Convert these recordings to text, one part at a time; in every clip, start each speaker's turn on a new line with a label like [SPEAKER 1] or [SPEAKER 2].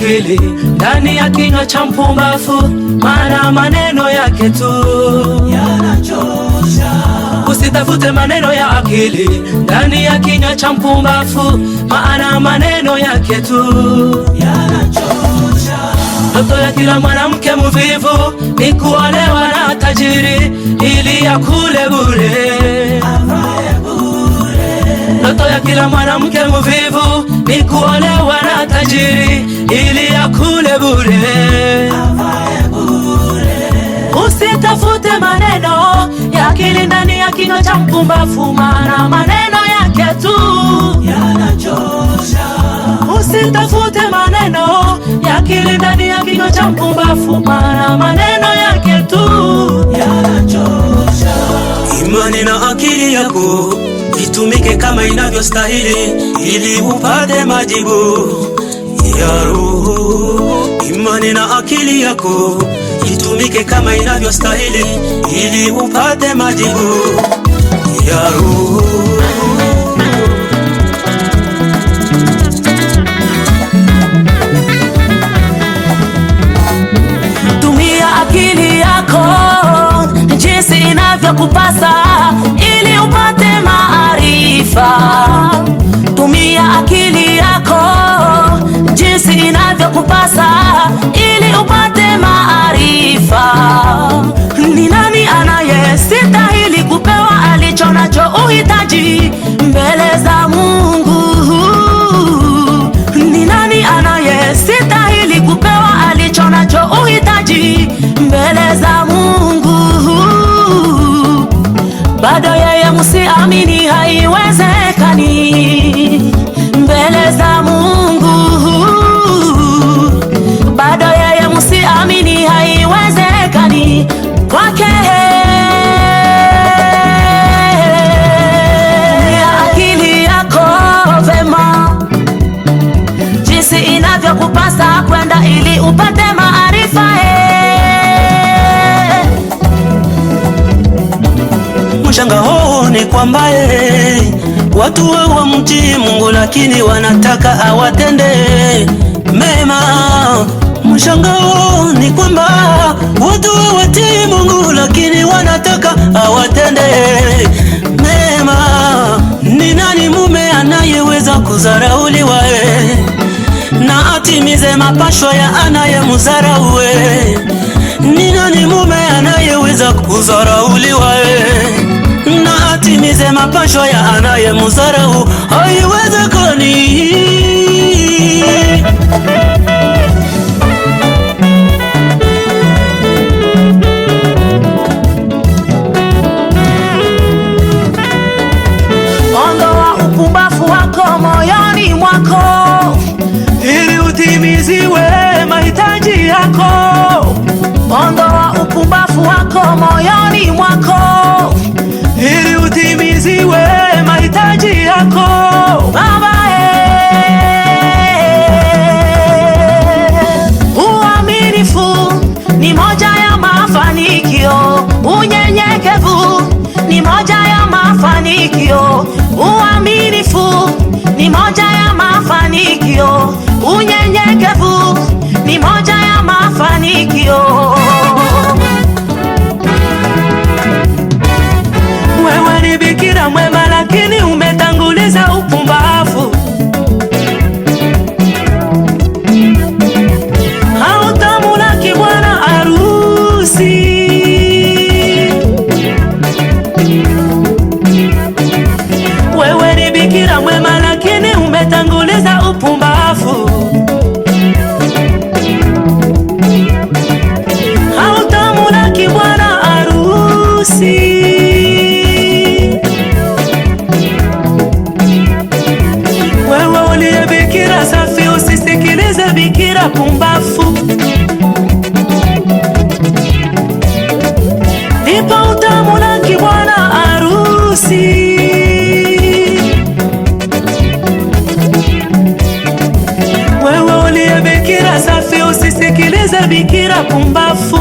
[SPEAKER 1] akili ndani ya kinywa cha mpumbavu, maana maneno yake tu yanachosha. Usitafute maneno ya akili ndani ya kinywa cha mpumbavu, maana maneno yake tu yanachosha. Ndoto ya kila mwanamke mvivu ni kuolewa na tajiri ili akule bure. Ndoto ya kila mwanamke mvivu ni kuolewa na tajiri ili akule bure. Usitafute maneno ya akili ndani ya kinywa cha mpumbavu, maana maneno yake tu yanachosha. Usitafute maneno ya akili ndani ya kinywa cha mpumbavu, maana maneno yake tu yanachosha.
[SPEAKER 2] Imani na akili yako itumike kama inavyostahili ili upate majibu ya roho. Imani na akili yako itumike kama inavyostahili ili upate majibu ya roho.
[SPEAKER 3] Tumia akili yako jinsi inavyokupasa ili upate maarifa. Tumia akili yako jinsi inavyokupasa ili upate maarifa. Ni nani anayestahili kupewa alicho nacho uhitaji mbele za Mungu? Ni nani anayestahili kupewa alicho nacho uhitaji mbele za Mungu? Bado yeye msiamini, haiwezekani mbele za Mungu. Bado yeye msiamini, haiwezekani kwake. Akili yako vema jinsi inavyokupasa kwenda ili upate maarifa.
[SPEAKER 2] Mshangao ni kwamba watu hawamtii Mungu lakini wanataka awatende mema. Mshangao ni kwamba watu hawatii Mungu lakini wanataka awatende mema. Ni nani mume anayeweza kudharauliwa na atimize mapasho ya anayemdharau? Ni nani mume anayeweza kudharauliwa na atimize mapasho ya anayemdharau? Haiwezekani.
[SPEAKER 3] Ondoa upumbavu wako moyoni mwako
[SPEAKER 1] ili utimiziwe mahitaji yako.
[SPEAKER 3] Ondoa upumbavu wako moyoni mwako
[SPEAKER 1] ili utimiziwe mahitaji yako.
[SPEAKER 3] Baba, uaminifu ni moja ya mafanikio. Unyenyekevu ni moja ya mafanikio. Uaminifu ni moja ya mafanikio. Unyenyekevu ni moja ya mafanikio.
[SPEAKER 1] Wewe ni bikira mwema lakini umetanguliza upumbavu. Hautamlaki bwana harusi. Wewe ni bikira mwema lakini umetanguliza upumbavu. Hautamlaki bwana harusi. Wewe uliye bikira safi usisikilize bikira pumbafu. Ndipo utamlaki bwana harusi. Wewe uliye bikira safi usisikilize bikira pumbafu.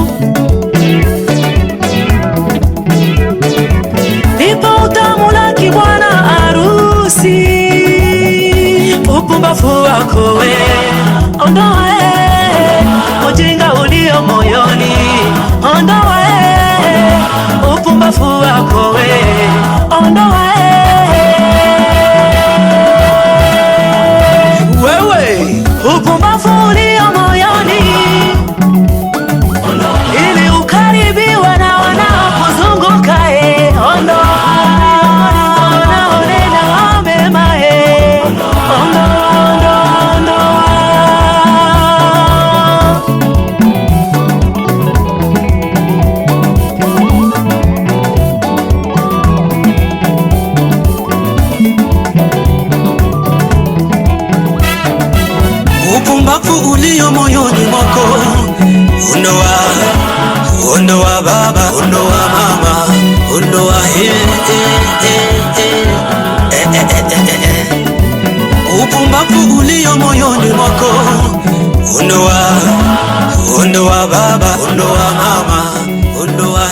[SPEAKER 1] Ndipo utamlaki bwana harusi. Upumbavu wako we ondoa
[SPEAKER 2] upumbavu ulio moyoni mwako, ondoa baba, ondoa mama, ondoa upumbavu ulio moyoni mwako, ondoa baba, ondoa mama, ondoa